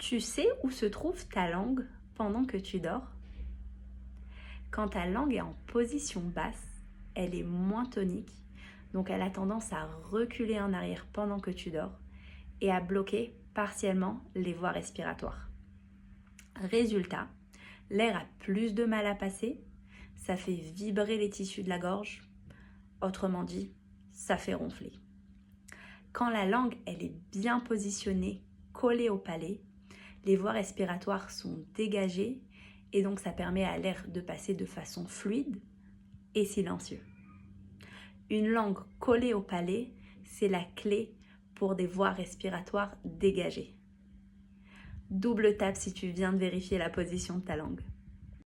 Tu sais où se trouve ta langue pendant que tu dors? Quand ta langue est en position basse, elle est moins tonique, donc elle a tendance à reculer en arrière pendant que tu dors et à bloquer partiellement les voies respiratoires. Résultat, l'air a plus de mal à passer, ça fait vibrer les tissus de la gorge, autrement dit, ça fait ronfler. Quand la langue elle est bien positionnée, collée au palais, les voies respiratoires sont dégagées et donc ça permet à l'air de passer de façon fluide et silencieux. Une langue collée au palais, c'est la clé pour des voies respiratoires dégagées. Double tape si tu viens de vérifier la position de ta langue.